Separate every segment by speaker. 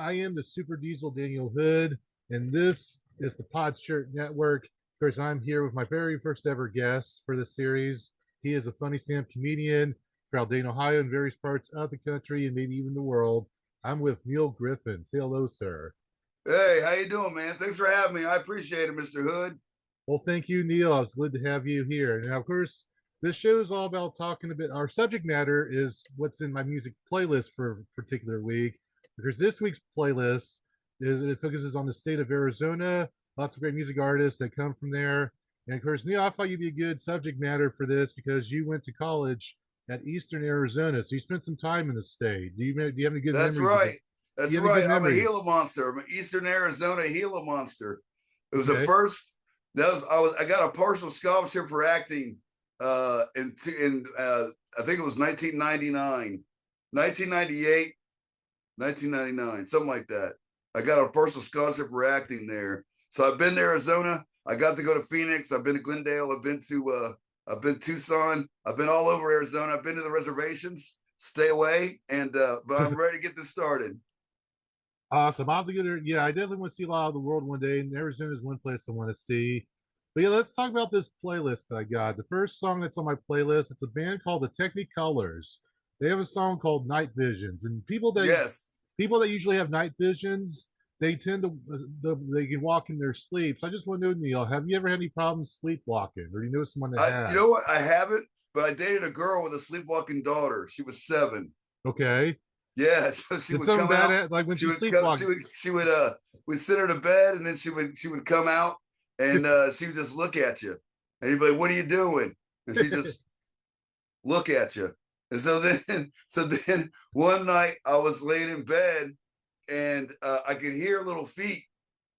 Speaker 1: I am the Super Diesel Daniel Hood, and this is the Pod Shirt Network. Of course, I'm here with my very first ever guest for this series. He is a funny stand-up comedian throughout Dayton, Ohio, and various parts of the country and maybe even the world. I'm with Neil Griffin. Say hello, sir.
Speaker 2: Hey, how you doing, man? Thanks for having me. I appreciate it, Mr. Hood.
Speaker 1: Well, thank you, Neil. It's good to have you here. And of course, this show is all about talking a bit. Our subject matter is what's in my music playlist for a particular week. Because this week's playlist it focuses on the state of Arizona. Lots of great music artists that come from there. And of course, Neil, I thought you'd be a good subject matter for this because you went to college at Eastern Arizona, so you spent some time in the state. Do you have any good
Speaker 2: That's
Speaker 1: memories of that?
Speaker 2: right.
Speaker 1: Do you
Speaker 2: That's
Speaker 1: have any
Speaker 2: right.
Speaker 1: good
Speaker 2: I'm a
Speaker 1: memories?
Speaker 2: Gila monster. I'm an Eastern Arizona Gila monster. It was the
Speaker 1: Okay.
Speaker 2: first. I got a partial scholarship for acting. I think it was 1999, 1998, 1999, something like that. I got a partial scholarship for acting there. So I've been to Arizona. I got to go to Phoenix. I've been to Glendale. I've been Tucson. I've been all over Arizona. I've been to the reservations. Stay away, but I'm ready to get this started.
Speaker 1: Awesome. I'll have to get her. Yeah, I definitely want to see a lot of the world one day, and Arizona is one place I want to see. But yeah, let's talk about this playlist that I got. The first song that's on my playlist, it's a band called the Technicolors. They have a song called Night Visions, and
Speaker 2: Yes.
Speaker 1: people that usually have night visions, they tend to they can walk in their sleep. So I just want to know, Neil, have you ever had any problems sleepwalking, or do you know someone that
Speaker 2: You know
Speaker 1: has?
Speaker 2: what? I haven't, but I dated a girl with a sleepwalking daughter. She was 7.
Speaker 1: Okay,
Speaker 2: Yeah, so she
Speaker 1: did
Speaker 2: would
Speaker 1: something
Speaker 2: come
Speaker 1: bad
Speaker 2: out.
Speaker 1: at like when
Speaker 2: She
Speaker 1: she
Speaker 2: would come.
Speaker 1: sleepwalked?
Speaker 2: We'd sit her to bed, and then she would come out, and she would just look at you, and you'd be like, "What are you doing?" And she just look at you. And so then one night I was laying in bed, and I could hear little feet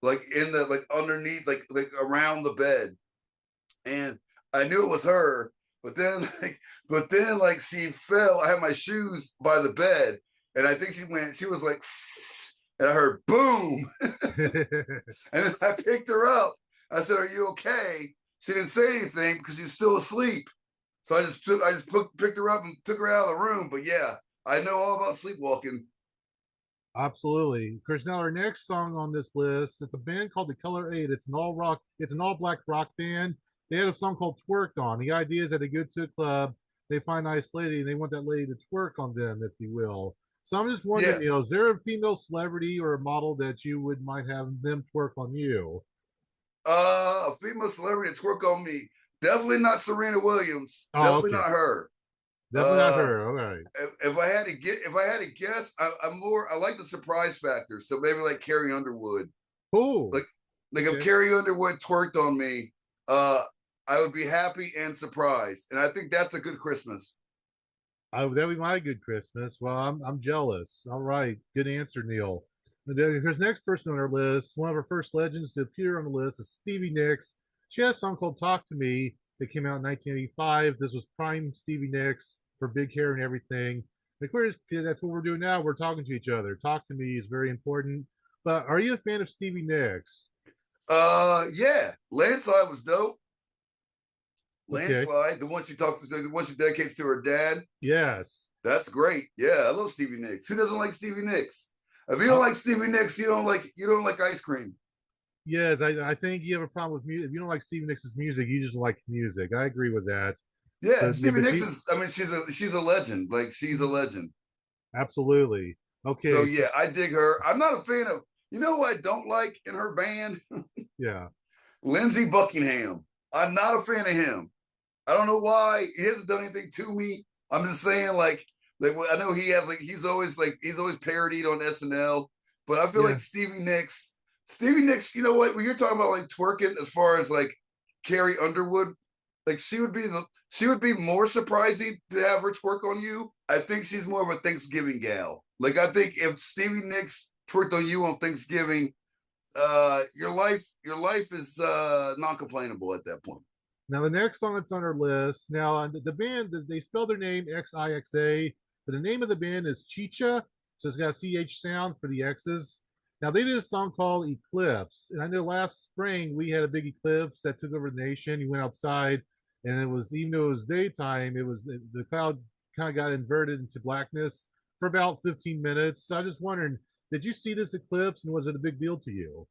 Speaker 2: like in the like underneath like around the bed, and I knew it was her. But then like she fell. I had my shoes by the bed, and I think she was like, and I heard boom, and then I picked her up. I said, "Are you okay?" She didn't say anything because she was still asleep. So picked her up and took her out of the room. But yeah, I know all about sleepwalking.
Speaker 1: Absolutely. Of course, now our next song on this list, it's a band called the Color Eight. It's an all black rock band. They had a song called Twerked On. The idea is that they go to a club, they find a nice lady, and they want that lady to twerk on them, if you will. So I'm just wondering,
Speaker 2: Yeah,
Speaker 1: Neil, is there a female celebrity or a model that you would might have them twerk on you?
Speaker 2: a female celebrity to twerk on me. Definitely not Serena Williams.
Speaker 1: Oh,
Speaker 2: Definitely
Speaker 1: okay.
Speaker 2: not her.
Speaker 1: Definitely not
Speaker 2: Uh,
Speaker 1: her. All right.
Speaker 2: if I had to guess, I like the surprise factor. So maybe like Carrie Underwood.
Speaker 1: Cool.
Speaker 2: Like if
Speaker 1: Okay.
Speaker 2: Carrie Underwood twerked on me, I would be happy and surprised. And I think that's a good Christmas.
Speaker 1: That'd be my good Christmas. Well, I'm jealous. All right, good answer, Neil. And then here's the next person on our list. One of our first legends to appear on the list is Stevie Nicks. She has a song called "Talk to Me" that came out in 1985. This was prime Stevie Nicks for big hair and everything. And of course, that's what we're doing now. We're talking to each other. Talk to me is very important. But are you a fan of Stevie Nicks?
Speaker 2: Yeah, Landslide was dope.
Speaker 1: Okay.
Speaker 2: Landslide, the one she dedicates to her dad.
Speaker 1: Yes.
Speaker 2: That's great. Yeah, I love Stevie Nicks. Who doesn't like Stevie Nicks? If you don't
Speaker 1: Uh,
Speaker 2: like Stevie Nicks, you don't like ice cream.
Speaker 1: yes, I think you have a problem with music. If you don't like Stevie Nicks' music, you just like music. I agree with that.
Speaker 2: Yeah,
Speaker 1: But yeah,
Speaker 2: Stevie
Speaker 1: but
Speaker 2: Nicks
Speaker 1: she
Speaker 2: is. I mean, she's a legend. Like she's a legend.
Speaker 1: absolutely.
Speaker 2: So
Speaker 1: Okay, so
Speaker 2: yeah, I dig her. I'm not a fan of. You know who I don't like in her band?
Speaker 1: yeah,
Speaker 2: Lindsey Buckingham. I'm not a fan of him. I don't know why. He hasn't done anything to me. I'm just saying, like I know he has he's always parodied on SNL, but I feel
Speaker 1: yeah,
Speaker 2: like Stevie Nicks. You know what? When you're talking about like twerking, as far as like Carrie Underwood, like she would be more surprising to have her twerk on you. I think she's more of a Thanksgiving gal. Like I think if Stevie Nicks twerked on you on Thanksgiving, your life is non-complainable at that point.
Speaker 1: now the next song that's on our list. Now the band they spell their name Xixa, but the name of the band is Chicha, so it's got a CH sound for the X's. Now they did a song called Eclipse, and I know last spring we had a big eclipse that took over the nation. You went outside, and it was even though it was daytime, the cloud kind of got inverted into blackness for about 15 minutes. So I just wondering, Did you see this eclipse, and was it a big deal to you?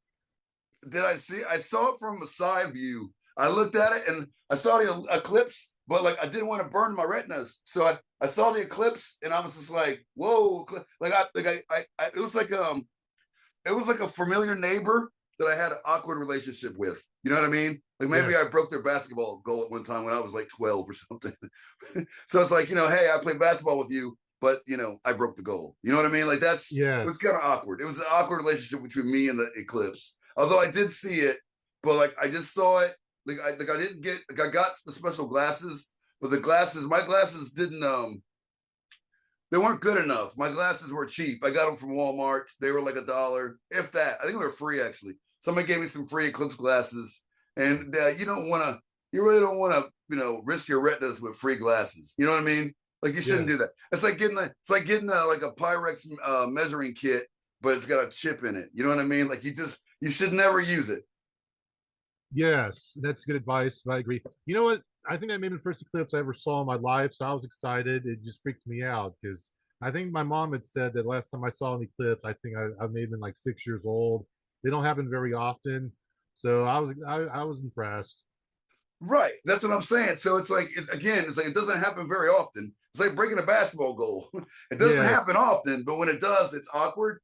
Speaker 2: Did I see? I saw it from a side view. I looked at it and I saw the eclipse, but like I didn't want to burn my retinas, so I saw the eclipse and I was just like, "Whoa!" It was like a familiar neighbor that I had an awkward relationship with. You know what I mean? Like maybe
Speaker 1: Yes,
Speaker 2: I broke their basketball goal at one time when I was like 12 or something. So it's like, hey, I played basketball with you, but I broke the goal. You know what I mean? Like it was
Speaker 1: yes,
Speaker 2: kind of awkward. It was an awkward relationship between me and the eclipse. Although I did see it, but like I just saw it. I didn't get like I got the special glasses, but my glasses didn't they weren't good enough. My glasses were cheap. I got them from Walmart. They were like $1, if that. I think they were free actually. Somebody gave me some free eclipse glasses, and you really don't want to, risk your retinas with free glasses. You know what I mean? Like you shouldn't
Speaker 1: yes.
Speaker 2: do that. It's like getting like a Pyrex measuring kit, but it's got a chip in it. You know what I mean? Like you should never use it.
Speaker 1: Yes, that's good advice. I agree. You know what? I think I made the first eclipse I ever saw in my life, so I was excited. It just freaked me out because I think my mom had said that last time I saw an eclipse, I think I may have been like 6 years old. They don't happen very often, so I was impressed.
Speaker 2: Right. That's what I'm saying. So it's like again, it's like it doesn't happen very often. It's like breaking a basketball goal. It doesn't
Speaker 1: Yes.
Speaker 2: happen often, but when it does, it's awkward.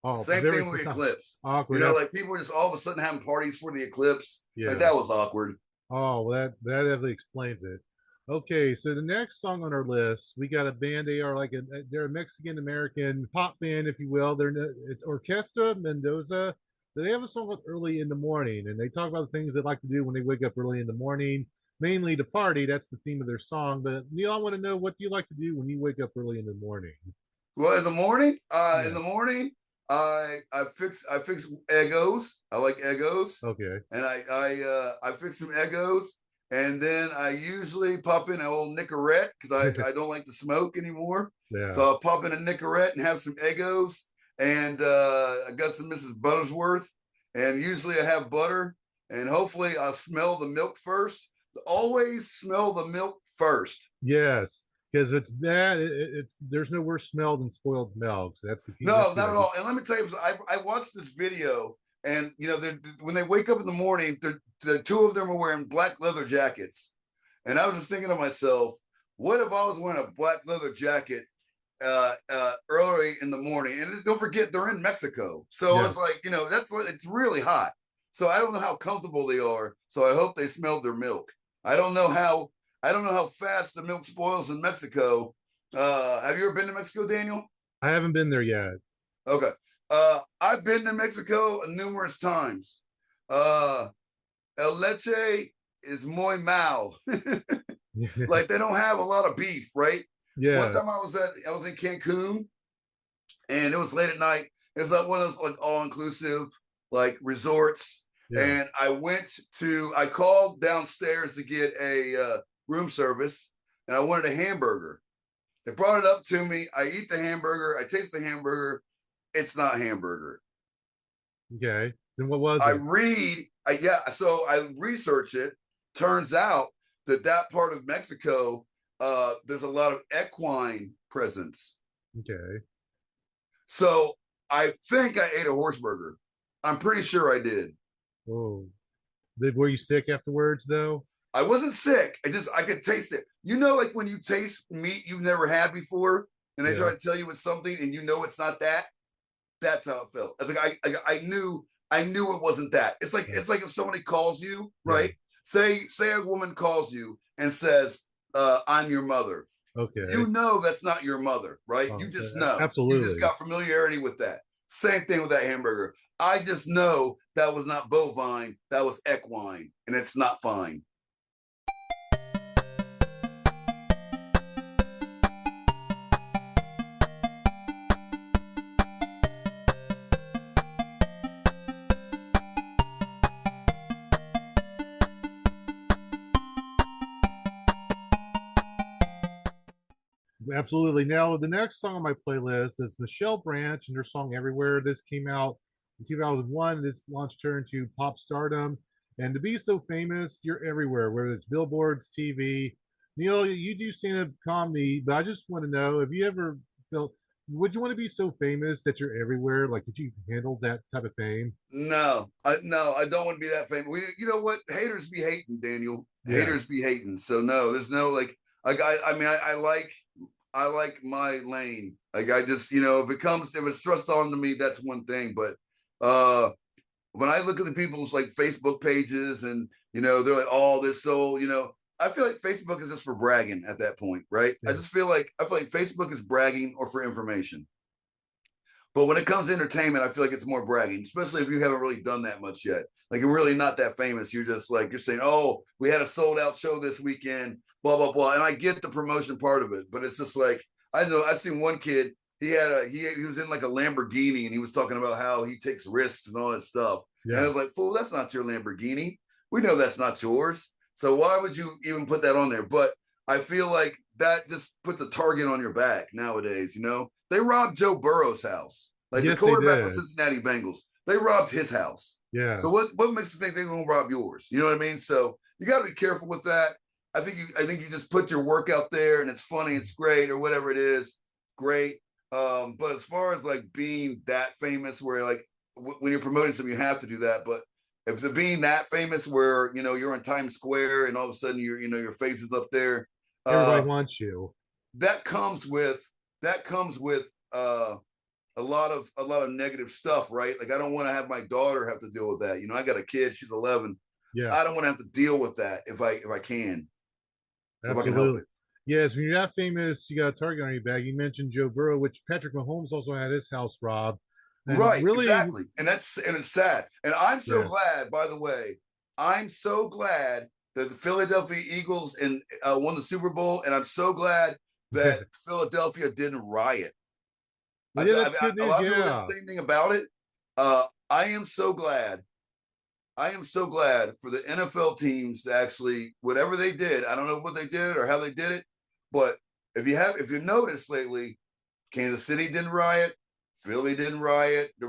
Speaker 1: Oh,
Speaker 2: Same
Speaker 1: very
Speaker 2: thing with Eclipse.
Speaker 1: awkward.
Speaker 2: Like people are just all of a sudden having parties for the Eclipse. Like
Speaker 1: Yeah.
Speaker 2: that was awkward.
Speaker 1: Oh, well, that definitely explains it. Okay, so the next song on our list, we got a band. They're a Mexican American pop band, if you will. It's Orquesta Mendoza. They have a song called "Early in the Morning," and they talk about the things they like to do when they wake up early in the morning, mainly to party. That's the theme of their song. But Neil, I want to know, what do you like to do when you wake up early in the morning?
Speaker 2: Well, in the
Speaker 1: Yes.
Speaker 2: morning, I fix Eggos. I like Eggos,
Speaker 1: Okay.
Speaker 2: and I fix some Eggos, and then I usually pop in an old Nicorette because I don't like to smoke anymore. So
Speaker 1: Yeah.
Speaker 2: I'll pop in a Nicorette and have some Eggos, and I got some Mrs. Buttersworth, and usually I have butter, and hopefully I'll smell the milk first. Always smell the milk first.
Speaker 1: Yes, because it's bad. It's there's no worse smell than spoiled milk. So that's the key. That's
Speaker 2: No,
Speaker 1: the
Speaker 2: not at
Speaker 1: idea.
Speaker 2: all. And let me tell you, I watched this video, and when they wake up in the morning, the two of them are wearing black leather jackets, and I was just thinking to myself, what if I was wearing a black leather jacket early in the morning? And just don't forget, they're in Mexico, so it's
Speaker 1: Yes.
Speaker 2: like it's really hot. So I don't know how comfortable they are. So I hope they smelled their milk. I don't know how I don't know how fast the milk spoils in Mexico. Have you ever been to Mexico, Daniel?
Speaker 1: I haven't been there yet.
Speaker 2: Okay. I've been to Mexico numerous times. Uh, El leche is muy mal. Like they don't have a lot of beef, right? One time
Speaker 1: Yes.
Speaker 2: I was in Cancun and it was late at night. It was like one of those like all inclusive like resorts.
Speaker 1: Yeah.
Speaker 2: And I called downstairs to get a room service and I wanted a hamburger. They brought it up to me. I eat the hamburger. I taste the hamburger. It's not hamburger.
Speaker 1: Okay. Then what was
Speaker 2: I
Speaker 1: it?
Speaker 2: read, yeah. So I research it. Turns out that part of Mexico, there's a lot of equine presence.
Speaker 1: Okay.
Speaker 2: So I think I ate a horse burger. I'm pretty sure I did.
Speaker 1: Oh, were you sick afterwards though?
Speaker 2: I wasn't sick. I could taste it. Like when you taste meat you've never had before, and they try
Speaker 1: Yeah.
Speaker 2: to tell you it's something, and it's not that. That's how it felt. I knew it wasn't that.
Speaker 1: Yeah.
Speaker 2: It's like if somebody calls you,
Speaker 1: Yeah.
Speaker 2: right? Say a woman calls you and says, "I'm your mother."
Speaker 1: Okay.
Speaker 2: You know that's not your mother, right? You
Speaker 1: Oh,
Speaker 2: just know. You just
Speaker 1: absolutely.
Speaker 2: got familiarity with that. Same thing with that hamburger. I just know that was not bovine, that was equine, and it's not fine.
Speaker 1: Absolutely. Now, the next song on my playlist is Michelle Branch and her song Everywhere. This came out in 2001. This launched her into pop stardom. And to be so famous, you're everywhere, whether it's billboards, TV. Neil, you do stand up comedy, but I just want to know, have you ever felt would you want to be so famous that you're everywhere? Like, could you handle that type of fame?
Speaker 2: No, I don't want to be that famous. You know what? Haters be hating, Daniel. Haters
Speaker 1: Yes.
Speaker 2: be hating. So no, there's no like. I mean, I like my lane. Like I just, if it's thrust onto me, that's one thing. But uh, when I look at the people's like Facebook pages, and they're like, oh, they're so, I feel like Facebook is just for bragging at that point, right?
Speaker 1: Yeah.
Speaker 2: I feel like Facebook is bragging or for information. But when it comes to entertainment, I feel like it's more bragging, especially if you haven't really done that much yet. Like you're really not that famous. You're just like, you're saying, oh, we had a sold out show this weekend, blah, blah, blah. And I get the promotion part of it, but it's just like, I know I seen one kid, he was in like a Lamborghini, and he was talking about how he takes risks and all that stuff. And I
Speaker 1: Yeah.
Speaker 2: was like, fool, that's not your Lamborghini. We know that's not yours. So why would you even put that on there? But I feel like that just puts a target on your back nowadays. They robbed Joe Burrow's house, like the
Speaker 1: Yes, they
Speaker 2: quarterback of
Speaker 1: did.
Speaker 2: Cincinnati Bengals. They robbed his house. So
Speaker 1: Yes.
Speaker 2: what makes you think they're going to rob yours? You know what I mean? So you got to be careful with that. I think you just put your work out there, and it's funny, it's great, or whatever it is, great. But as far as like being that famous, where like when you're promoting something, you have to do that. But if they're being that famous, where you're in Times Square, and all of a sudden your face is up there,
Speaker 1: Everybody
Speaker 2: uh,
Speaker 1: wants you.
Speaker 2: that comes with that comes with a lot of negative stuff, right? Like I don't want to have my daughter have to deal with that. I got a kid; she's 11.
Speaker 1: Yeah.
Speaker 2: I don't want to have to deal with that if I can help
Speaker 1: Absolutely.
Speaker 2: it.
Speaker 1: Yes, when you're that famous, you got a target on your back. You mentioned Joe Burrow, which Patrick Mahomes also had his house robbed. And
Speaker 2: Right,
Speaker 1: really,
Speaker 2: exactly. And it's sad. And I'm so
Speaker 1: yes.
Speaker 2: glad, by the way, I'm so glad that the Philadelphia Eagles won the Super Bowl, and I'm so glad that Philadelphia didn't riot.
Speaker 1: Well, yeah, that's good
Speaker 2: A
Speaker 1: news.
Speaker 2: lot of people didn't
Speaker 1: Yeah.
Speaker 2: say anything about it. I am so glad. I am so glad for the NFL teams to actually, whatever they did, I don't know what they did or how they did it, but if you noticed lately, Kansas City didn't riot. Philly didn't riot. No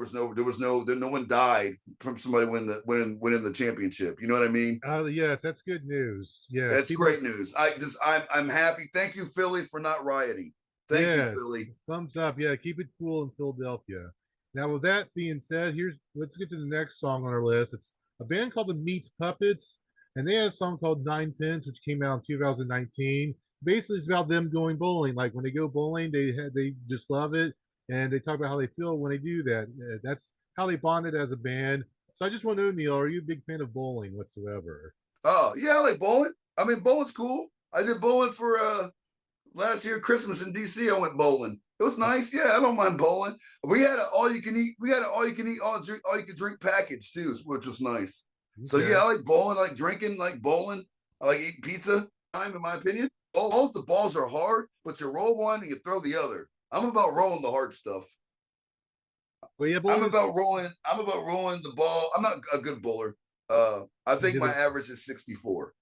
Speaker 2: one died from somebody winning the championship. You know what I mean?
Speaker 1: Yes, that's good news. Yes,
Speaker 2: That's
Speaker 1: people.
Speaker 2: great news. I'm happy. Thank you, Philly, for not rioting. Thank you,
Speaker 1: Yes,
Speaker 2: Philly.
Speaker 1: thumbs up. Yeah, keep it cool in Philadelphia. Now, with that being said, let's get to the next song on our list. It's a band called the Meat Puppets, and they had a song called Nine Pins, which came out in 2019. Basically, it's about them going bowling. Like when they go bowling, they just love it, and they talk about how they feel when they do that. That's how they bonded as a band. So I just want to know, Neil, are you a big fan of bowling whatsoever?
Speaker 2: Oh yeah, I like bowling. I mean, bowling's cool. I did bowling for last year Christmas in DC. I went bowling. It was nice. Yeah, I don't mind bowling. We had an all you can eat. We had an all you can eat, all you can drink package too, which was nice. So yeah,
Speaker 1: Okay.
Speaker 2: I like bowling. I like drinking. I like bowling. I like eating pizza. In my opinion, both the balls are hard, but you roll one and you throw the other. I'm about rolling the hard stuff.
Speaker 1: Well, yeah, bowling is.
Speaker 2: I'm about rolling the ball. I'm not a good bowler. I think my average is 64.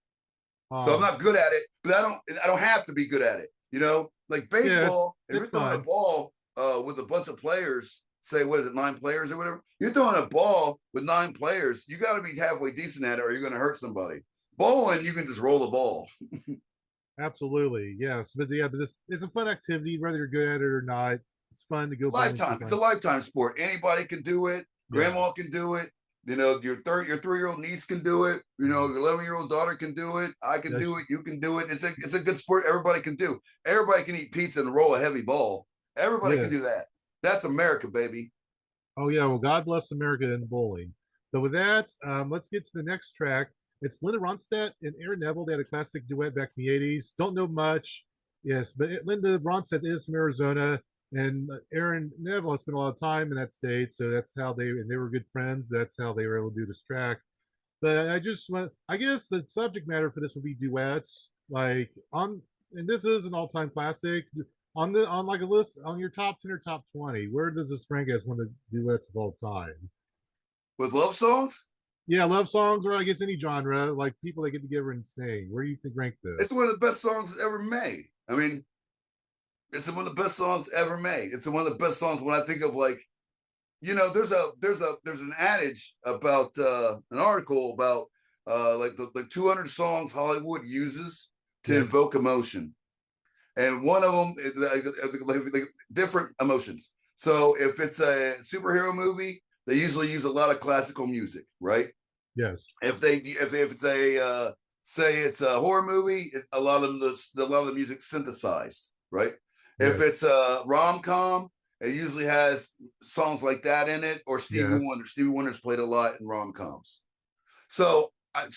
Speaker 2: So I'm
Speaker 1: Um,
Speaker 2: not good at it, but I don't have to be good at it. Like
Speaker 1: yeah,
Speaker 2: baseball, if
Speaker 1: it's
Speaker 2: you're throwing a
Speaker 1: fine.
Speaker 2: ball with a bunch of players, say what is it, 9 players or whatever, you're throwing a ball with 9 players, you got to be halfway decent at it, or you're going to hurt somebody. Bowling, you can just roll the ball.
Speaker 1: Absolutely, yes. But yeah, but this it's a fun activity, whether you're good at it or not. It's fun to go bowling for
Speaker 2: Lifetime. It's a
Speaker 1: fun.
Speaker 2: lifetime sport. Anybody can do it. Grandma
Speaker 1: Yes.
Speaker 2: can do it. Your 3-year-old niece can do it.
Speaker 1: Mhm.
Speaker 2: Your 11-year-old daughter can do it. I can do
Speaker 1: Yes.
Speaker 2: it. You can do it. It's a good sport. Everybody can do. Everybody can eat pizza and roll a heavy ball. Everybody can do
Speaker 1: Yes.
Speaker 2: that. That's America, baby.
Speaker 1: Oh yeah. Well, God bless America and bowling. So with that, let's get to the next track. It's Linda Ronstadt and Aaron Neville. They had a classic duet back in the '80s. Don't know much. Yes, but Linda Ronstadt is from Arizona, and Aaron Neville has spent a lot of time in that state. So that's how they were good friends. That's how they were able to do this track. But I just want, I guess the subject matter for this would be duets. Like and this is an all-time classic. On like a list on your top 10 or top 20, where does this rank as one of the duets of all time?
Speaker 2: With love songs,
Speaker 1: Yeah, love songs, or I guess any genre, like people that get together and sing. Where do you think rank
Speaker 2: it's
Speaker 1: this?
Speaker 2: one of the best songs ever made. I mean, it's one of the best songs ever made. It's one of the best songs when I think of like, there's an adage about an article about like the 200 songs Hollywood uses to
Speaker 1: Yes.
Speaker 2: invoke emotion. and one of them is like different emotions. So if it's a superhero movie, they usually use a lot of classical music, right?
Speaker 1: Yes.
Speaker 2: If it's a say it's a horror movie, a lot of the music synthesized, right? If
Speaker 1: Yes.
Speaker 2: it's a rom-com, it usually has songs like that in it, or Stevie
Speaker 1: Yes.
Speaker 2: Wonder. Stevie Wonder's played a lot in rom-coms. So I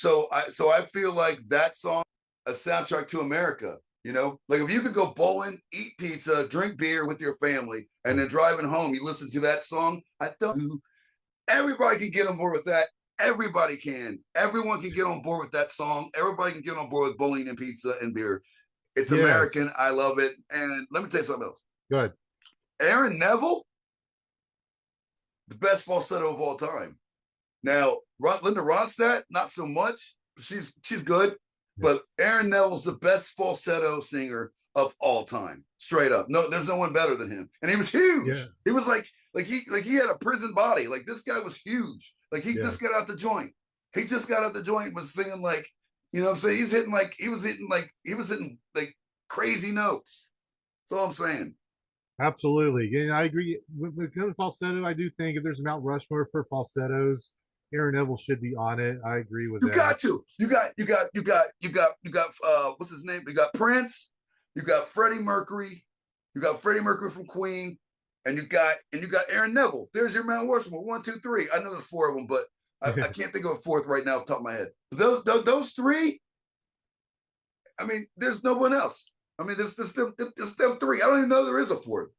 Speaker 2: feel like that song, a soundtrack to America. You know, like if you could go bowling, eat pizza, drink beer with your family, and then driving home, you listen to that song. I don't. Everybody can get on board with that. Everybody can. Everyone can get on board with that song. Everybody can get on board with bowling and pizza and beer. It's
Speaker 1: Yes.
Speaker 2: American. I love it. And let me tell you something else.
Speaker 1: Good.
Speaker 2: Aaron Neville, the best falsetto of all time. Now, Linda Ronstadt, not so much. She's good, but Aaron Neville's the best falsetto singer of all time. Straight up. No, there's no one better than him. And he was huge.
Speaker 1: Yeah.
Speaker 2: He was like he had a prison body. Like this guy was huge. Like he just got out the joint. He just got out the joint, was singing like, you know what I'm saying? He was hitting like crazy notes. That's all I'm saying.
Speaker 1: Absolutely. Yeah, I agree. When it comes to falsetto, I do think if there's a Mount Rushmore for falsettos, Aaron Neville should be on it. I agree with
Speaker 2: You
Speaker 1: that.
Speaker 2: got to. You got what's his name? You got Prince, you got Freddie Mercury, you got Freddie Mercury from Queen, and you got Aaron Neville. There's your Mount Rushmore. 1, 2, 3. I know there's 4 of them, but I can't think of a fourth right now off the top of my head. Those 3, I mean, there's no one else. I mean, there's still 3. I don't even know there is a fourth.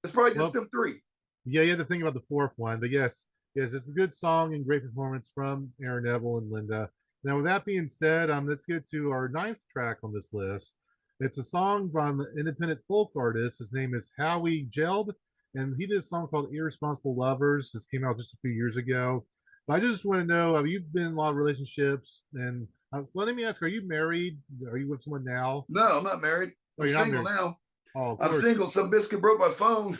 Speaker 2: It's probably just them 3.
Speaker 1: Yeah, you had to think about the fourth one, but yes, it's a good song and great performance from Aaron Neville and Linda. Now, with that being said, let's get to our 9th track on this list. It's a song from an independent folk artist. His name is Howie Geld, and he did a song called "Irresponsible Lovers." This came out just a few years ago. But I just want to know: you've been in a lot of relationships, and well, let me ask: are you married? Are you with someone now?
Speaker 2: No, I'm not married.
Speaker 1: Oh,
Speaker 2: I'm
Speaker 1: you're not
Speaker 2: single
Speaker 1: married.
Speaker 2: now.
Speaker 1: Oh, of
Speaker 2: I'm
Speaker 1: course.
Speaker 2: single. Some biscuit broke my phone.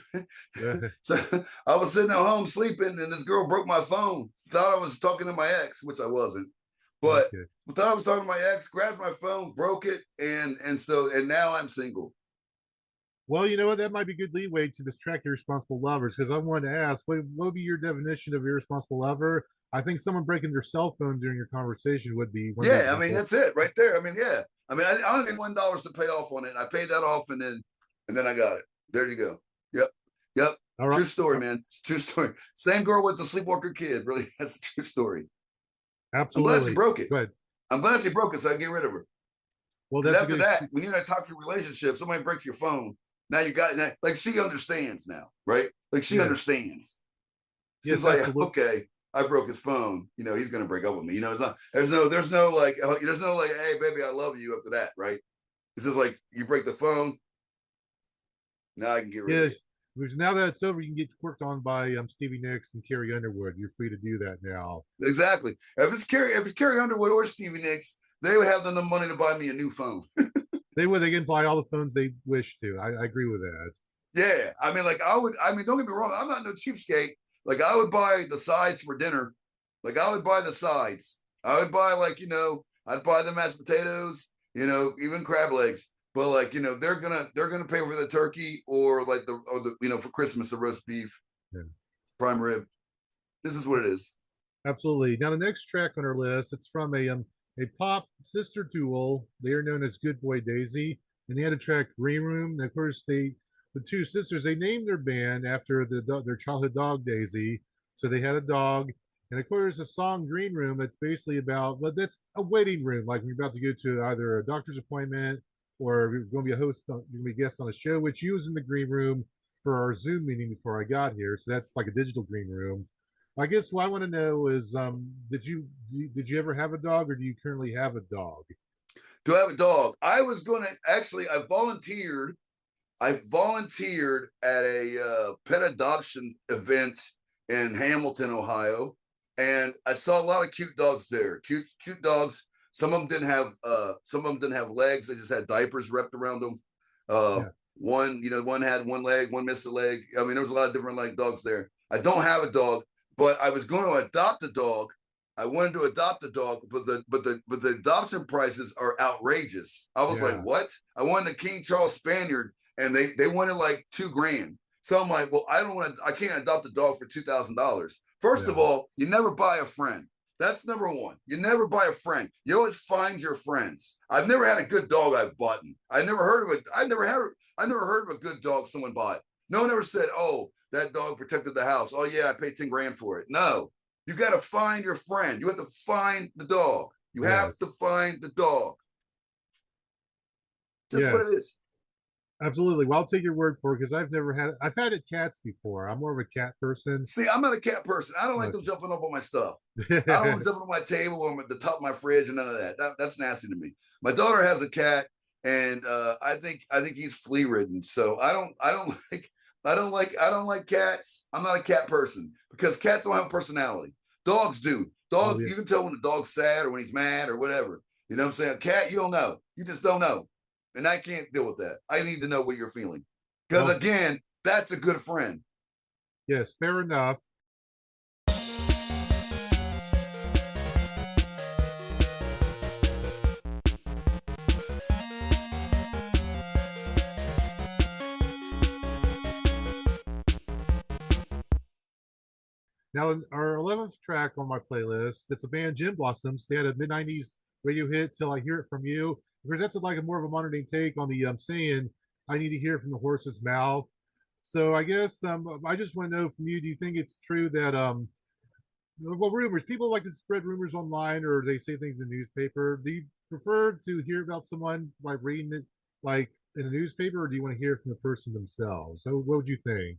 Speaker 2: So I was sitting at home sleeping, and this girl broke my phone. Thought I was talking to my ex, which I wasn't. But
Speaker 1: Okay.
Speaker 2: thought I was talking to my ex, grabbed my phone, broke it, and now I'm single.
Speaker 1: Well, you know what? That might be good leeway to this track, Irresponsible Lovers, because I wanted to ask, what would be your definition of irresponsible lover? I think someone breaking their cell phone during your conversation would be one
Speaker 2: Yeah, I mean
Speaker 1: example.
Speaker 2: that's it right there. I mean, yeah. I mean, I only need $1 to pay off on it. I paid that off, and then I got it. There you go. Yep.
Speaker 1: All right.
Speaker 2: True story, man. It's true story. Same girl with the sleepwalker kid. Really, that's a true story. I'm glad she
Speaker 1: Absolutely.
Speaker 2: broke it.
Speaker 1: Go ahead.
Speaker 2: I'm glad she broke it so I can get rid of her.
Speaker 1: Well,
Speaker 2: Because
Speaker 1: that's a
Speaker 2: after
Speaker 1: good
Speaker 2: that, when you're in a toxic relationship, somebody breaks your phone. Now you got that. Like she understands now, right? Like she
Speaker 1: yes.
Speaker 2: understands. She's
Speaker 1: Yes,
Speaker 2: like,
Speaker 1: absolutely.
Speaker 2: okay, I broke his phone. You know, he's gonna break up with me. You know, it's not. There's no like, hey, baby, I love you after that, right? It's just like you break the phone. Now I can get rid of
Speaker 1: Yes.
Speaker 2: you.
Speaker 1: Because now that it's over, you can get worked on by Stevie Nicks and Carrie Underwood. You're free to do that now.
Speaker 2: Exactly. If it's Carrie Underwood or Stevie Nicks, they would have enough money to buy me a new phone.
Speaker 1: They can buy all the phones they wish to. I agree with that.
Speaker 2: Yeah, I mean, like I mean, don't get me wrong, I'm not no cheapskate. Like I would buy the sides for dinner. Like I would buy the sides. I would buy I'd buy the mashed potatoes, even crab legs. But like, they're gonna pay for the turkey or for Christmas the roast beef,
Speaker 1: Yeah.
Speaker 2: prime rib. This is what it is.
Speaker 1: Absolutely. Now the next track on our list, it's from a pop sister duo. They are known as Good Boy Daisy, and they had a track Green Room. And of course, the two sisters, they named their band after their childhood dog Daisy. So they had a dog, and of course, the song Green Room. That's basically about, well, that's a waiting room, like when you're about to go to either a doctor's appointment or you're going to be you're going to be a guest on a show, which you was in the green room for our Zoom meeting before I got here. So that's like a digital green room. I guess what I want to know is, did you ever have a dog, or do you currently have a dog?
Speaker 2: Do I have a dog? I was going to actually. I volunteered. At a pet adoption event in Hamilton, Ohio, and I saw a lot of cute dogs there. Cute dogs. Some of them didn't have legs. They just had diapers wrapped around them.
Speaker 1: Yeah.
Speaker 2: One had one leg, one missed a leg. I mean, there was a lot of different dogs there. I don't have a dog, but I was going to adopt a dog. I wanted to adopt a dog, but the adoption prices are outrageous. I was like,
Speaker 1: Yeah.
Speaker 2: what? I wanted a King Charles Spaniard, and they wanted like $2,000. So I'm like, well, I can't adopt a dog for $2,000. First of
Speaker 1: Yeah.
Speaker 2: all, you never buy a friend. That's number one. You never buy a friend. You always find your friends. I've never had a good dog I've bought. I never heard of it. I never heard of a good dog someone bought. No one ever said, oh, that dog protected the house. Oh yeah, I paid $10,000 for it. No, you got to find your friend. You have to find the dog. You have
Speaker 1: Yes.
Speaker 2: to find the dog. Just what it
Speaker 1: Yes.
Speaker 2: is.
Speaker 1: Absolutely. Well, I'll take your word for it because I've had it cats before. I'm more of a cat person.
Speaker 2: See, I'm not a cat person. I don't like them jumping up on my stuff. I don't want to jump on my table or at the top of my fridge or none of that. That's nasty to me. My daughter has a cat, and I think he's flea ridden. So I don't like cats. I'm not a cat person because cats don't have a personality. Dogs do.
Speaker 1: Oh,
Speaker 2: Dogs,
Speaker 1: yeah.
Speaker 2: you can tell when the dog's sad or when he's mad or whatever. You know what I'm saying? A cat, you don't know. You just don't know. And I can't deal with that. I need to know what you're feeling. Because
Speaker 1: Well,
Speaker 2: again, that's a good friend.
Speaker 1: yes, fair enough. Now, our 11th track on my playlist, it's a band Gin Blossoms. They had a mid 90s radio hit, Till I Hear It From You. Because that's like a more of a modern day take on the saying, I need to hear it from the horse's mouth. So I guess I just want to know from you, do you think it's true that, well, rumors, people like to spread rumors online or they say things in the newspaper. Do you prefer to hear about someone by reading it like in a newspaper or do you want to hear it from the person themselves? So what would you think?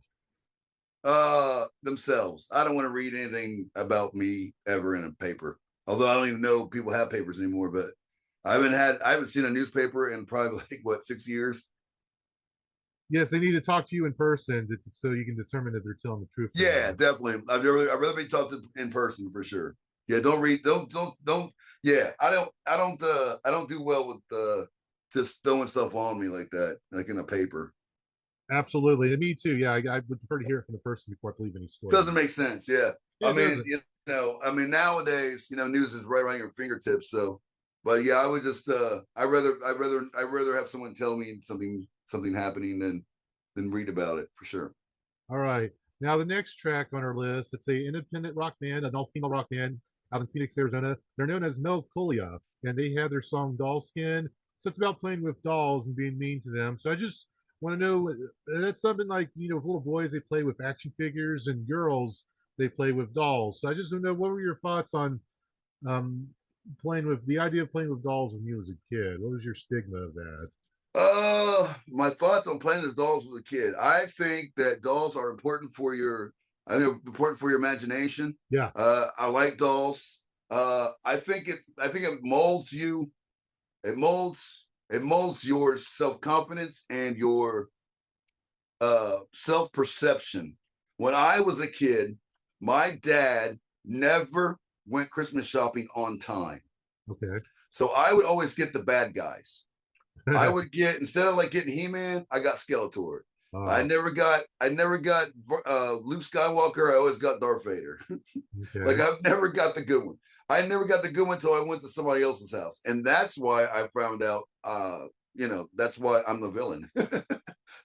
Speaker 2: Themselves. I don't want to read anything about me ever in a paper. Although I don't even know people have papers anymore, but I haven't seen a newspaper in probably like what, 6 years.
Speaker 1: Yes, they need to talk to you in person so you can determine if they're telling the truth or
Speaker 2: Yeah,
Speaker 1: not.
Speaker 2: definitely. I'd rather be talked to in person for sure. Yeah, don't. Yeah, I don't do well with just throwing stuff on me like that, like in a paper.
Speaker 1: Absolutely. And me too. Yeah, I would prefer to hear it from the person before I believe any
Speaker 2: Doesn't
Speaker 1: story.
Speaker 2: make sense. Yeah,
Speaker 1: Yeah,
Speaker 2: I
Speaker 1: it
Speaker 2: mean,
Speaker 1: doesn't.
Speaker 2: nowadays, news is right around your fingertips. So, but yeah, I would just, I rather have someone tell me something happening than read about it for sure.
Speaker 1: All right. Now the next track on our list, it's a independent rock band, an all-female rock band out in Phoenix, Arizona. They're known as Melcolia, and they have their song Doll Skin. So it's about playing with dolls and being mean to them. So I just want to know that's something like, with little boys they play with action figures and girls they play with dolls. So I just want to know what were your thoughts on um playing with the idea of playing with dolls when you was a kid? What was your stigma of that?
Speaker 2: My thoughts on playing as dolls with a kid. I think that dolls are important for I think important for your imagination.
Speaker 1: Yeah.
Speaker 2: I like dolls. I think it molds you. It molds your self-confidence and your self-perception. When I was a kid, my dad never went Christmas shopping on time.
Speaker 1: Okay.
Speaker 2: So I would always get the bad guys. I would get, instead of like getting He-Man, I got Skeletor. I
Speaker 1: Oh,
Speaker 2: never got Luke Skywalker. I always got Darth Vader. Like
Speaker 1: okay.
Speaker 2: I've never got the good one. I never got the good one until I went to somebody else's house, and that's why I found out. That's why I'm the villain.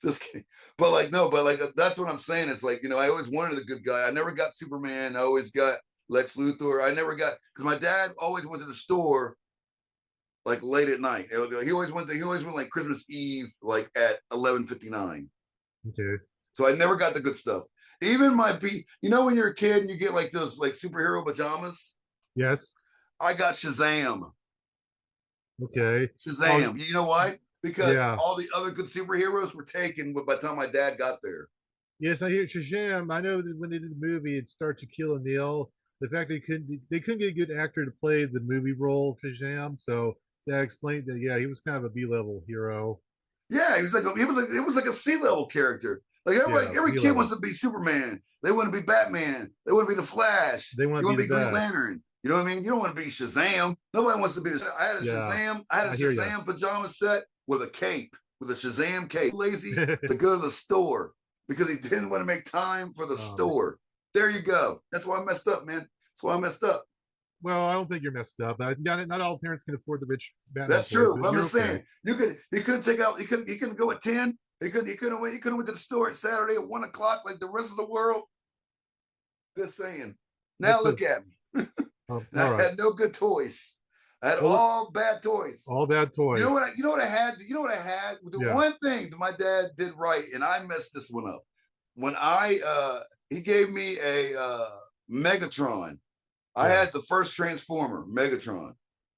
Speaker 2: Just kidding. But like no, but like that's what I'm saying. It's like I always wanted a good guy. I never got Superman. I always got Lex Luthor. I never got because my dad always went to the store like late at night. He always went. He always went like Christmas Eve, like at 11:59.
Speaker 1: Okay.
Speaker 2: So I never got the good stuff. Even when you're a kid and you get like those like superhero pajamas.
Speaker 1: Yes.
Speaker 2: I got Shazam.
Speaker 1: Okay. Oh,
Speaker 2: Shazam. You know why? Because
Speaker 1: yeah.
Speaker 2: all the other good superheroes were taken by the time my dad got there.
Speaker 1: Yes, I hear Shazam. I know that when they did the movie, it starts to kill O'Neill. The fact they couldn't get a good actor to play the movie role of Shazam, so that explained that. Yeah, he was kind of a B-level hero.
Speaker 2: Yeah, it was like a sea level character. Like
Speaker 1: Yeah,
Speaker 2: every kid
Speaker 1: B-level.
Speaker 2: wants to be Superman. They want to be Batman. They want to be the Flash.
Speaker 1: They want
Speaker 2: You
Speaker 1: to
Speaker 2: want
Speaker 1: be
Speaker 2: to
Speaker 1: the
Speaker 2: be Green
Speaker 1: best.
Speaker 2: Lantern. You know what I mean? You don't want to be Shazam. Nobody wants to be.
Speaker 1: Yeah,
Speaker 2: I had a
Speaker 1: I hear you.
Speaker 2: Shazam pajama set with a cape, with a Shazam cape. Lazy to go to the store because he didn't want to make time for the
Speaker 1: um,
Speaker 2: store. There you go. That's why I messed up, man. That's why I messed up.
Speaker 1: Well, I don't think you're messed up. Not all parents can afford the rich Batman
Speaker 2: That's
Speaker 1: toys,
Speaker 2: true.
Speaker 1: but
Speaker 2: But I'm
Speaker 1: you're
Speaker 2: just
Speaker 1: okay.
Speaker 2: saying, he couldn't take out, he couldn't go at 10. He couldn't went to the store at Saturday at 1 o'clock like the rest of the world. Just saying. Now
Speaker 1: That's
Speaker 2: look at me. And I
Speaker 1: all right.
Speaker 2: had no good toys. I had
Speaker 1: Well,
Speaker 2: all bad toys.
Speaker 1: all bad toys.
Speaker 2: You know what I had? You know what I had? The
Speaker 1: Yeah.
Speaker 2: one thing that my dad did right, and I messed this one up. When he gave me a Megatron. I
Speaker 1: Yeah.
Speaker 2: had the first Transformer, Megatron,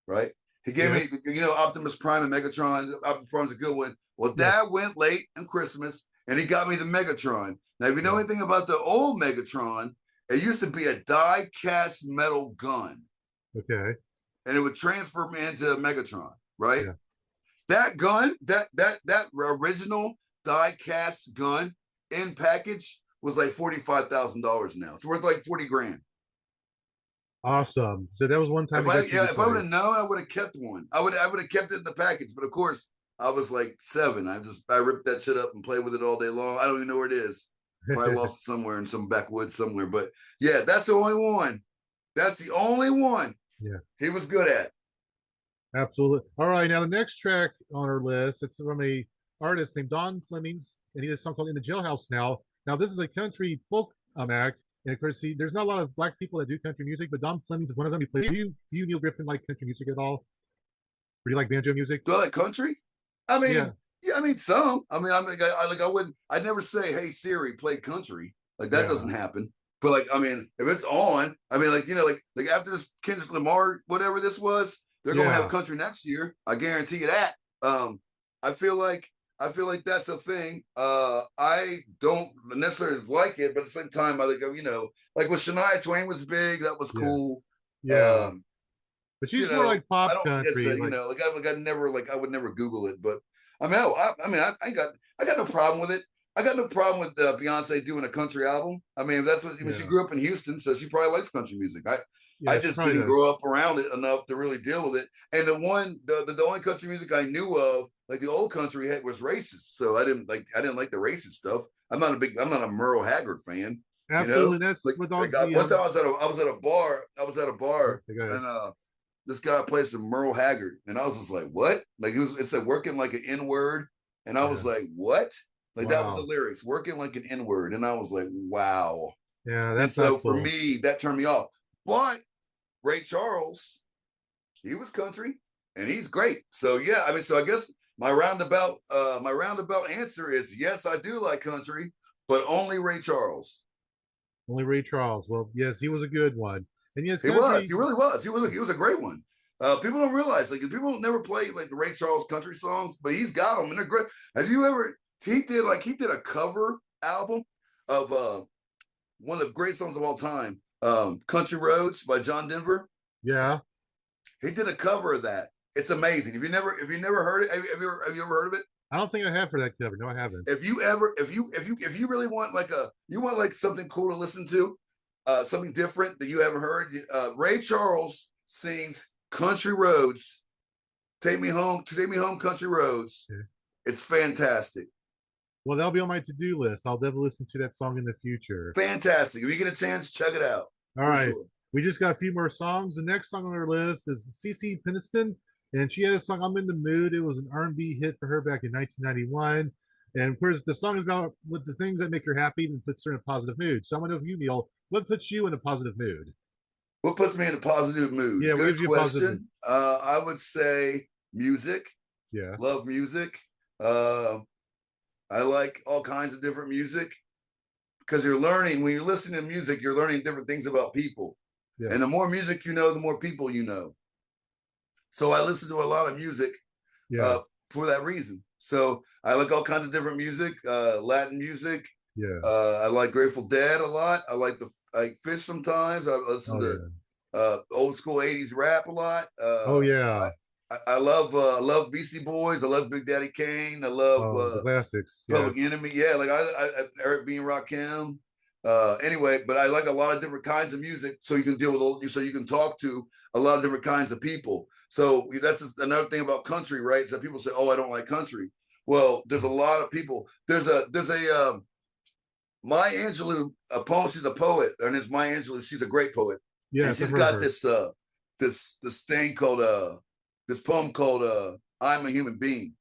Speaker 2: right? He gave me,
Speaker 1: Yes.
Speaker 2: Optimus Prime and Megatron. Optimus Prime's a good one. Well,
Speaker 1: Yes.
Speaker 2: Dad went late on Christmas, and he got me the Megatron. Now, if you know
Speaker 1: Yeah.
Speaker 2: anything about the old Megatron, it used to be a die-cast metal gun,
Speaker 1: Okay.
Speaker 2: and it would transform into Megatron, right?
Speaker 1: Yeah.
Speaker 2: That gun, that original die-cast gun in package was like $45,000 now. It's worth like 40 grand.
Speaker 1: Awesome. So that was one time he got you the
Speaker 2: If I would
Speaker 1: toys.
Speaker 2: have known, I would have kept one. I would have kept it in the package. But of course, I was like 7. I ripped that shit up and played with it all day long. I don't even know where it is. Probably lost it somewhere in some backwoods somewhere. But yeah, that's the only one. That's the only one.
Speaker 1: Yeah.
Speaker 2: He was good at.
Speaker 1: Absolutely. All right. Now the next track on our list, it's from a artist named Don Flemings, and he has a song called "In the Jailhouse." Now this is a country folk act, and of course, there's not a lot of black people that do country music, but Don Flemings is one of them. He plays. Do you Neil Griffin like country music at all? Or do you like banjo music?
Speaker 2: Do I like country? I
Speaker 1: Yeah.
Speaker 2: mean, yeah, I mean some. I wouldn't. I'd never say, "Hey Siri, play country." Like that
Speaker 1: Yeah.
Speaker 2: doesn't happen. But like, I mean, if it's on, I mean, like after this Kendrick Lamar, whatever this was, they're gonna have
Speaker 1: Yeah.
Speaker 2: country next year. I guarantee you that. I feel like that's a thing. I don't necessarily like it, but at the same time, I think like when Shania Twain was big, that was
Speaker 1: Yeah.
Speaker 2: cool.
Speaker 1: Yeah. But she's more like
Speaker 2: I
Speaker 1: pop
Speaker 2: don't think it's
Speaker 1: country.
Speaker 2: a, I would never Google it, but I mean, I got no problem with it. I got no problem with Beyonce doing a country album. I mean, that's what she grew up in Houston, so she probably likes country music. I
Speaker 1: Yeah, she
Speaker 2: just
Speaker 1: probably
Speaker 2: didn't
Speaker 1: does.
Speaker 2: grow up around it enough to really deal with it. And the only country music I knew of, like the old country, was racist. So I didn't like the racist stuff. I'm not a Merle Haggard fan.
Speaker 1: Absolutely. That's
Speaker 2: Like,
Speaker 1: with all
Speaker 2: one
Speaker 1: the
Speaker 2: time I was at a bar.
Speaker 1: okay.
Speaker 2: And this guy played some Merle Haggard, and I was just like, "What?" Like it said working like an N word, and I was
Speaker 1: Yeah.
Speaker 2: like, "What?" Like that was the
Speaker 1: Wow.
Speaker 2: lyrics, working like an N word, and I was like, "Wow."
Speaker 1: Yeah,
Speaker 2: And
Speaker 1: that's not
Speaker 2: so for
Speaker 1: cool.
Speaker 2: me, that turned me off. But Ray Charles, he was country, and he's great. So yeah, I mean, so I guess my roundabout answer is yes, I do like country, but only Ray Charles.
Speaker 1: Only Ray Charles. Well, yes, he was a good one. And yes,
Speaker 2: He was.
Speaker 1: country.
Speaker 2: He really was. He was a great one. People don't realize, like, people don't never play like the Ray Charles country songs, but he's got them and they're great. Have you ever? He did a cover album of one of the great songs of all time, "Country Roads" by John Denver.
Speaker 1: Yeah.
Speaker 2: He did a cover of that. It's amazing. If you never heard it, have you ever heard of it?
Speaker 1: I don't think I have for that cover. No, I haven't.
Speaker 2: If you really want like something cool to listen to, something different that you haven't heard, Ray Charles sings "Country Roads." Take me home, country roads.
Speaker 1: Yeah.
Speaker 2: It's fantastic.
Speaker 1: Well, that'll be on my to-do list. I'll definitely listen to that song in the future.
Speaker 2: Fantastic. If you get a chance, check it out.
Speaker 1: All right. Sure. We just got a few more songs. The next song on our list is CC Peniston, and she had a song "I'm in the Mood." It was an R&B hit for her back in 1991. And of course, the song is about with the things that make her happy and puts her in a positive mood. So I want to know, you, Neil, what puts you in a positive mood?
Speaker 2: What puts me in a positive mood?
Speaker 1: Yeah,
Speaker 2: good question. I would say music.
Speaker 1: Yeah,
Speaker 2: love music. I like all kinds of different music because you're learning when you're listening to music. You're learning different things about people, and the more music you know, the more people you know. So I listen to a lot of music for that reason. So I like all kinds of different music, Latin music.
Speaker 1: Yeah.
Speaker 2: I like Grateful Dead a lot. I like Fish sometimes. I listen to old school 80s rap a lot. I love Beastie Boys. I love Big Daddy Kane. I love
Speaker 1: the classics.
Speaker 2: Public Enemy. Yeah, like I Eric B. and Rakim. Anyway, but I like a lot of different kinds of music, so you can so you can talk to a lot of different kinds of people. So that's another thing about country, right? So people say, "Oh, I don't like country." Well, there's a lot of people. There's a Maya Angelou, she's a poet. Her name's Maya Angelou. She's a great poet.
Speaker 1: Yeah,
Speaker 2: and she's got this this thing called this poem called I'm a Human Being.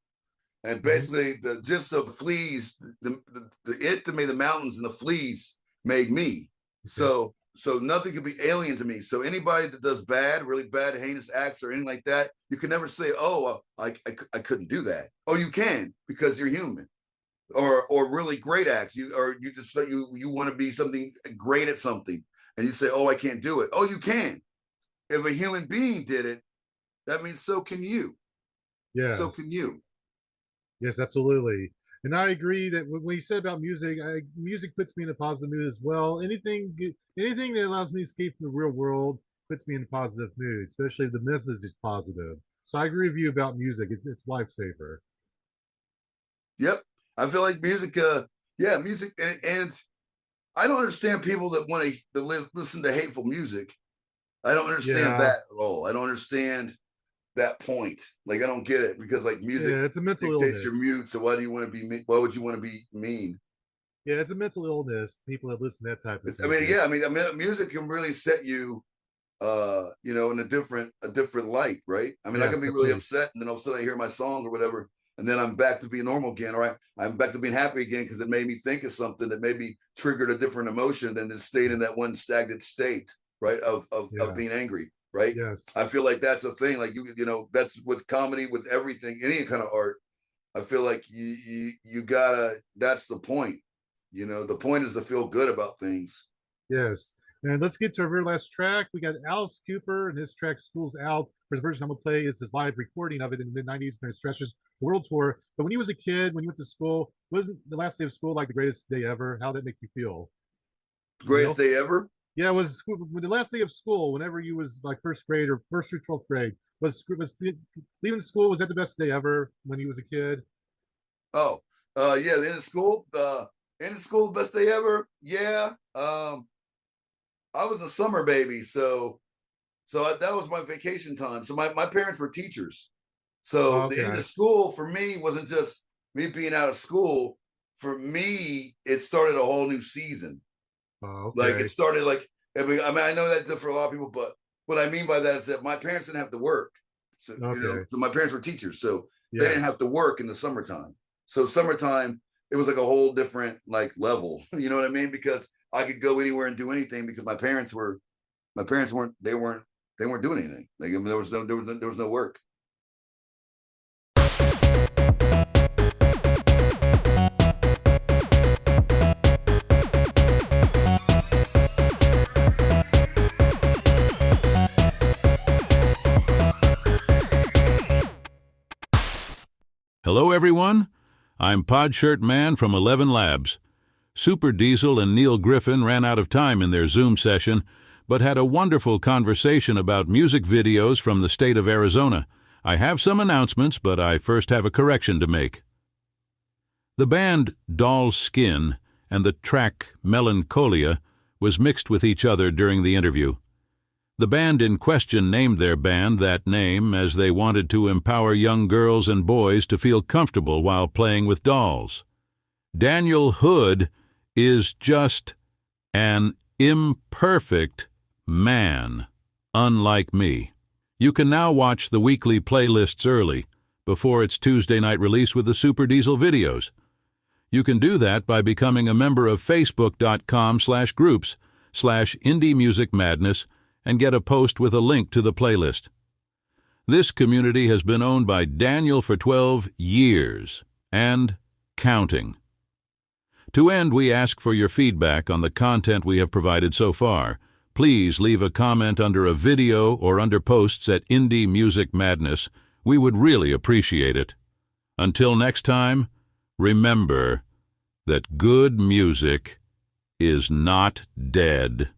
Speaker 2: And
Speaker 1: Mhm.
Speaker 2: basically the gist of fleas, the it that made the mountains and the fleas made me.
Speaker 1: Okay.
Speaker 2: So nothing could be alien to me. So anybody that does bad, really bad, heinous acts or anything like that, you can never say, "Oh, I couldn't do that." Oh, you can, because you're human. Or really great acts. You just you want to be something great at something, and you say, "Oh, I can't do it." Oh, you can. If a human being did it, that means so can you. So can
Speaker 1: Yes.
Speaker 2: you.
Speaker 1: Yes, absolutely. And I agree that when you said about music, music puts me in a positive mood as well. Anything that allows me to escape from the real world puts me in a positive mood, especially if the message is positive. So I agree with you about music. It's lifesaver.
Speaker 2: Yep. I feel like music, yeah, music, and I don't understand people that want to listen to hateful music. I don't understand
Speaker 1: Yeah,
Speaker 2: that at all. I don't understand that point. Like, I don't get it, because like music
Speaker 1: yeah, it's a mental
Speaker 2: dictates your
Speaker 1: illness.
Speaker 2: mood. So why do you want to be mean? Why would you want to be mean?
Speaker 1: Yeah, it's a mental illness. People that listen to that type of
Speaker 2: I mean,
Speaker 1: music.
Speaker 2: yeah, I mean, music can really set you, in a different light, right? I mean, I can
Speaker 1: Yes,
Speaker 2: be really
Speaker 1: absolutely.
Speaker 2: upset, and then all of a sudden I hear my song or whatever, and then I'm back to being normal again, or I'm back to being happy again, because it made me think of something that maybe triggered a different emotion than to stayed in that one stagnant state, right? Of
Speaker 1: Yeah,
Speaker 2: being angry, right?
Speaker 1: yes,
Speaker 2: I feel like that's a thing. Like that's with comedy, with everything, any kind of art. I feel like you gotta. That's the point. The point is to feel good about things.
Speaker 1: yes. And let's get to our very last track. We got Alice Cooper and his track "School's Out." First version I'm gonna play is his live recording of it in the mid '90s during Stretcher's world tour. But when he was a kid, when he went to school, wasn't the last day of school like the greatest day ever? How did that make you feel,
Speaker 2: Greatest
Speaker 1: Neil?
Speaker 2: day ever.
Speaker 1: Yeah, it was the last day of school. Whenever you was like first grade or first through 12th grade, was leaving school? Was that the best day ever when he was a kid?
Speaker 2: Oh, yeah, the end of school, best day ever. Yeah. I was a summer baby, that was my vacation time. So my parents were teachers. So the end
Speaker 1: Okay.
Speaker 2: of school for me wasn't just me being out of school. For me, it started a whole new season. Like it
Speaker 1: Okay.
Speaker 2: started like I know that for a lot of people, but what I mean by that is that my parents didn't have to work. So
Speaker 1: Okay.
Speaker 2: so my parents were teachers, so they didn't have
Speaker 1: Yes.
Speaker 2: to work in the summertime. So summertime, it was like a whole different like level. You know what I mean? Because I could go anywhere and do anything, because my parents weren't they weren't doing anything. Like, I mean, there was no work.
Speaker 3: Hello, everyone. I'm Podshirt Man from 11 Labs. Super Diesel and Neil Griffin ran out of time in their Zoom session, but had a wonderful conversation about music videos from the state of Arizona. I have some announcements, but I first have a correction to make. The band Doll's Skin and the track Melancholia was mixed with each other during the interview. The band in question named their band that name as they wanted to empower young girls and boys to feel comfortable while playing with dolls. Daniel Hood is just an imperfect man, unlike me. You can now watch the weekly playlists early, before its Tuesday night release with the Super Diesel videos. You can do that by becoming a member of facebook.com/groups/Indie Music Madness and get a post with a link to the playlist. This community has been owned by Daniel for 12 years, and counting. To end, we ask for your feedback on the content we have provided so far. Please leave a comment under a video or under posts at Indie Music Madness. We would really appreciate it. Until next time, remember that good music is not dead.